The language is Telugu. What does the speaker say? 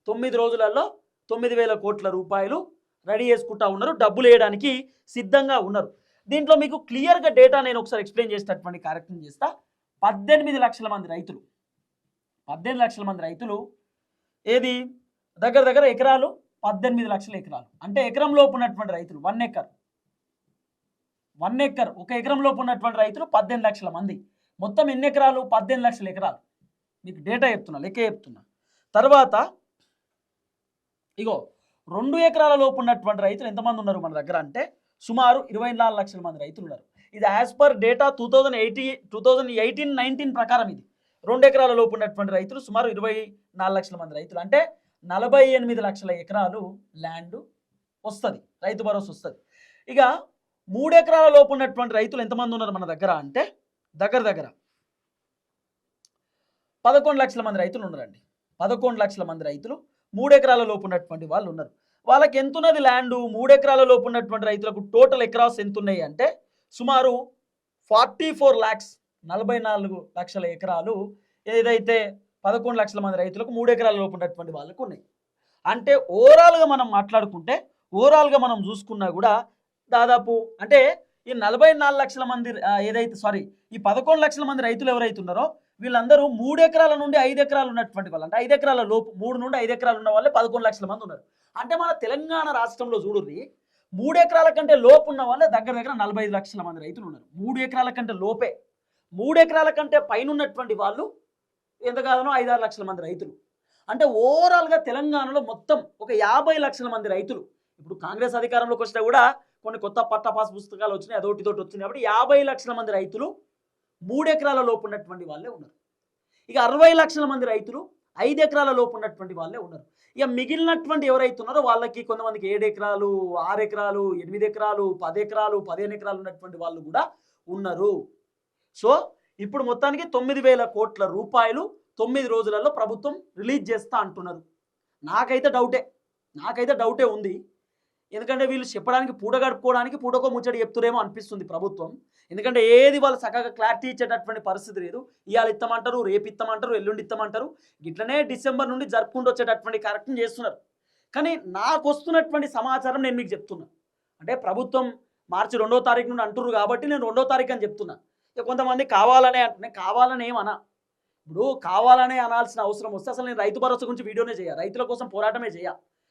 9 రోజులలో 9,000 కోట్ల రూపాయలు రెడీ చేసుకుంటా ఉన్నారు, డబ్బులు వేయడానికి సిద్ధంగా ఉన్నారు. దీంట్లో మీకు క్లియర్గా డేటా నేను ఒకసారి ఎక్స్ప్లెయిన్ చేసేటటువంటి కార్యక్రమం చేస్తా. 18 లక్షల మంది రైతులు 18 లక్షల మంది రైతులు ఏది దగ్గర దగ్గర ఎకరాలు 18 లక్షల ఎకరాలు, అంటే ఎకరం లోపు ఉన్నటువంటి రైతులు 1 ఎకర్ ఒక ఎకరం లోపు ఉన్నటువంటి రైతులు 18 లక్షల మంది. మొత్తం ఎన్ని ఎకరాలు? 18 లక్షల ఎకరాలు. మీకు డేటా చెప్తున్నా, లెక్క చెప్తున్నా. తర్వాత ఇగో 2 ఎకరాల లోపు ఉన్నటువంటి రైతులు ఎంతమంది ఉన్నారు మన దగ్గర అంటే సుమారు 24 లక్షల మంది రైతులు ఉన్నారు. ఇది యాజ్ పర్ డేటా 2018-19 ప్రకారం. ఇది 2 ఎకరాల లోపు ఉన్నటువంటి రైతులు సుమారు 24 లక్షల మంది రైతులు, అంటే 48 లక్షల ఎకరాలు ల్యాండ్ వస్తుంది, రైతు భరోసా వస్తుంది. ఇక 3 ఎకరాల లోపు ఉన్నటువంటి రైతులు ఎంతమంది ఉన్నారు మన దగ్గర అంటే దగ్గర దగ్గర 11 లక్షల మంది రైతులు ఉన్నారండి. 11 లక్షల మంది రైతులు 3 ఎకరాల లోపు ఉన్నటువంటి వాళ్ళు ఉన్నారు. వాళ్ళకి ఎంత ఉన్నది ల్యాండ్? 3 ఎకరాల లోపు ఉన్నటువంటి రైతులకు టోటల్ ఎకరాస్ ఎంత ఉన్నాయి అంటే సుమారు 44 లక్షల ఎకరాలు. ఏదైతే 11 లక్షల మంది రైతులకు 3 ఎకరాల లోపు ఉన్నటువంటి వాళ్ళకు ఉన్నాయి. అంటే ఓవరాల్గా మనం మాట్లాడుకుంటే, ఓవరాల్గా మనం చూసుకున్నా కూడా దాదాపు అంటే ఈ 44 లక్షల మంది ఈ 11 లక్షల మంది రైతులు ఎవరైతే ఉన్నారో వీళ్ళందరూ 3 ఎకరాల నుండి 5 ఎకరాలు ఉన్నటువంటి వాళ్ళు, అంటే 5 ఎకరాల లోపు 3 నుండి 5 ఎకరాలు ఉన్న వాళ్ళే 11 లక్షల మంది ఉన్నారు. అంటే మన తెలంగాణ రాష్ట్రంలో చూడుర్రి 3 ఎకరాల కంటే లోపు ఉన్న వాళ్ళే దగ్గర దగ్గర 45 లక్షల మంది రైతులు ఉన్నారు. 3 ఎకరాల కంటే లోపే, 3 ఎకరాల కంటే పైన ఉన్నటువంటి వాళ్ళు ఎంత కాదనో 5-6 లక్షల మంది రైతులు. అంటే ఓవరాల్గా తెలంగాణలో మొత్తం ఒక 50 లక్షల మంది రైతులు. ఇప్పుడు కాంగ్రెస్ అధికారంలోకి వచ్చినా కూడా కొన్ని కొత్త పట్టా పాస్ పుస్తకాలు వచ్చినాయి, అదొకటి వచ్చినాయి. కాబట్టి 50 లక్షల మంది రైతులు 3 ఎకరాల లోపు ఉన్నటువంటి వాళ్ళే ఉన్నారు. ఇక 60 లక్షల మంది రైతులు 5 ఎకరాల లోపు ఉన్నటువంటి వాళ్ళే ఉన్నారు. ఇక మిగిలినటువంటి ఎవరైతే ఉన్నారో వాళ్ళకి కొంతమందికి 7 ఎకరాలు 6 ఎకరాలు 8 ఎకరాలు 10 ఎకరాలు 15 ఎకరాలు ఉన్నటువంటి వాళ్ళు కూడా ఉన్నారు. సో ఇప్పుడు మొత్తానికి 9,000 కోట్ల రూపాయలు 9 రోజులలో ప్రభుత్వం రిలీజ్ చేస్తా అంటున్నారు. నాకైతే డౌటే ఉంది. ఎందుకంటే వీళ్ళు చెప్పడానికి పూట గడుపుకోవడానికి పూటకో ముచ్చడి చెప్తురేమో అనిపిస్తుంది ప్రభుత్వం. ఎందుకంటే ఏది వాళ్ళు చక్కగా క్లారిటీ ఇచ్చేటటువంటి పరిస్థితి లేదు. ఇవాళ ఇస్తామంటారు, రేపు ఇస్తామంటారు, ఎల్లుండి ఇస్తామంటారు. ఇట్లనే డిసెంబర్ నుండి జరుపుకుంటూ వచ్చేటటువంటి కార్యక్రమం చేస్తున్నారు. కానీ నాకు వస్తున్నటువంటి సమాచారం నేను మీకు చెప్తున్నా. అంటే ప్రభుత్వం మార్చి 2వ తారీఖు నుండి అంటున్నారు కాబట్టి నేను 2వ తారీఖు అని చెప్తున్నా. ఇక కొంతమంది కావాలనే అంటున్నాయి, కావాలని ఏమన్నా. ఇప్పుడు కావాలనే అనాల్సిన అవసరం వస్తే అసలు నేను రైతు భరోసా గురించి వీడియోనే చేయ, రైతుల కోసం పోరాటమే చేయ.